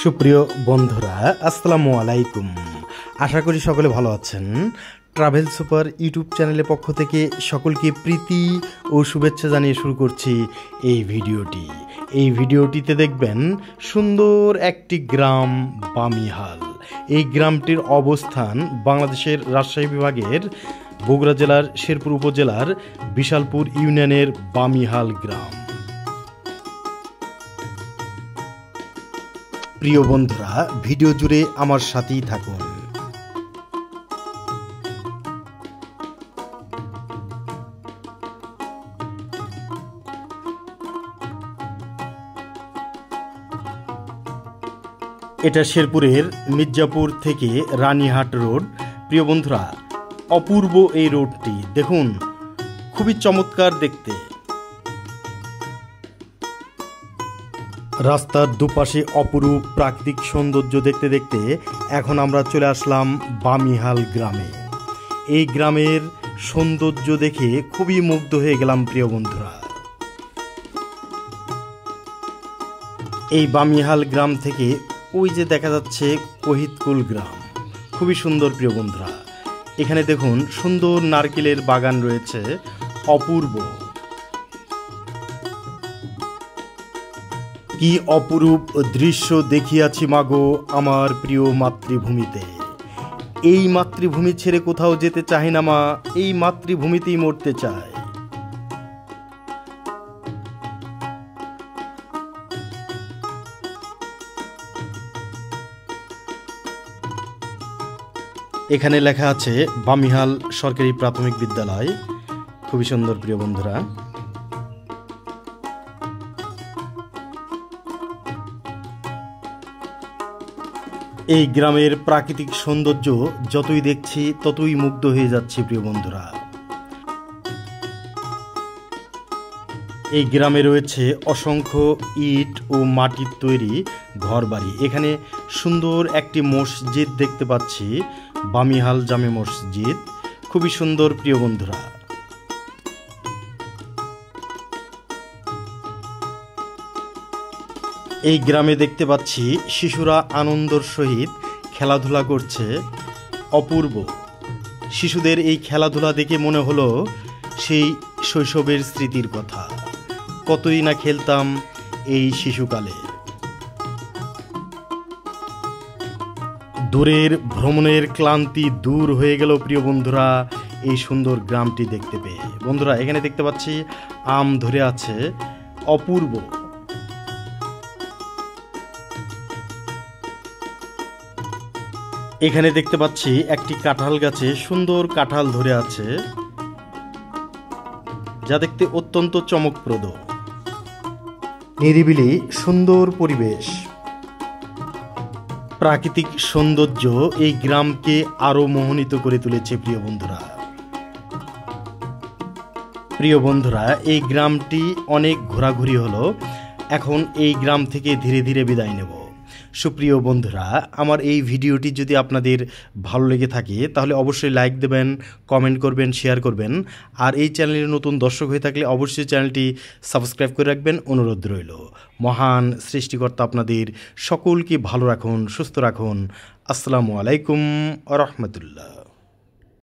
সুপ্রিয় বন্ধুরা, আসসালামু আলাইকুম। আশা করি সকলে ভালো আছেন। ট্রাভেল সুপার ইউটিউব চ্যানেলের পক্ষ থেকে সকলকে প্রীতি ও শুভেচ্ছা জানিয়ে শুরু করছি এই ভিডিওটিতে দেখবেন সুন্দর একটি গ্রাম বামিহাল। এই গ্রামটির অবস্থান বাংলাদেশের রাজশাহী বিভাগের বগুড়া জেলার শেরপুর উপজেলার বিশালপুর ইউনিয়নের বামিহাল গ্রাম। প্রিয় বন্ধুরা, ভিডিও জুড়ে আমার সাথেই থাকুন। এটা শেরপুরের মির্জাপুর থেকে রানীহাট রোড। প্রিয় বন্ধুরা, অপূর্ব এই রোডটি দেখুন, খুবই চমৎকার দেখতে। রাস্তার দুপাশে অপরূপ প্রাকৃতিক সৌন্দর্য দেখতে দেখতে এখন আমরা চলে আসলাম বামিহাল গ্রামে। এই গ্রামের সৌন্দর্য দেখে খুবই মুগ্ধ হয়ে গেলাম প্রিয় বন্ধুরা। এই বামিহাল গ্রাম থেকে ওই যে দেখা যাচ্ছে কহিতকুল গ্রাম, খুবই সুন্দর প্রিয় বন্ধুরা। এখানে দেখুন সুন্দর নারকেলের বাগান রয়েছে, অপূর্ব। কি অপরূপ দৃশ্য দেখিয়াছি মাগো আমার প্রিয় মাতৃভূমিতে। এই মাতৃভূমি ছেড়ে কোথাও যেতে চাই না মা, এই মাতৃভূমিতেই মরতে চাই। এখানে লেখা আছে বামিহাল সরকারি প্রাথমিক বিদ্যালয়, খুবই সুন্দর প্রিয় বন্ধুরা। এই গ্রামের প্রাকৃতিক সৌন্দর্য যতই দেখছি ততই মুগ্ধ হয়ে যাচ্ছি প্রিয় বন্ধুরা। এই গ্রামে রয়েছে অসংখ্য ইট ও মাটির তৈরি ঘরবাড়ি। এখানে সুন্দর একটি মসজিদ দেখতে পাচ্ছি, বামিহাল জামে মসজিদ, খুবই সুন্দর প্রিয় বন্ধুরা। এই গ্রামে দেখতে পাচ্ছি শিশুরা আনন্দের সহিত খেলাধুলা করছে, অপূর্ব। শিশুদের এই খেলাধুলা দেখে মনে হলো সেই শৈশবের স্মৃতির কথা, কতই না খেলতাম এই শিশুকালে। দূরের ভ্রমণের ক্লান্তি দূর হয়ে গেল প্রিয় বন্ধুরা এই সুন্দর গ্রামটি দেখতে পেয়ে। বন্ধুরা, এখানে দেখতে পাচ্ছি আম ধরে আছে, অপূর্ব। এখানে দেখতে পাচ্ছি একটি কাঁঠাল গাছে সুন্দর কাঁঠাল ধরে আছে, যা দেখতে অত্যন্ত চমকপ্রদ। নিরিবিলি সুন্দর পরিবেশ, প্রাকৃতিক সৌন্দর্য এই গ্রামকে আরো মোহিত করে তুলেছে প্রিয় বন্ধুরা। এই গ্রামটি অনেক ঘোরাঘুরি হলো, এখন এই গ্রাম থেকে ধীরে ধীরে বিদায় নেব। সুপ্রিয় বন্ধুরা, আমার এই ভিডিওটি যদি আপনাদের ভালো লেগে থাকে তাহলে অবশ্যই লাইক দেবেন, কমেন্ট করবেন, শেয়ার করবেন। আর এই চ্যানেলের নতুন দর্শক হয়ে থাকলে অবশ্যই চ্যানেলটি সাবস্ক্রাইব করে রাখবেন, অনুরোধ রইল। মহান সৃষ্টিকর্তা আপনাদের সকলকে ভালো রাখুন, সুস্থ রাখুন। আসসালামু আলাইকুম ওয়া রাহমাতুল্লাহ।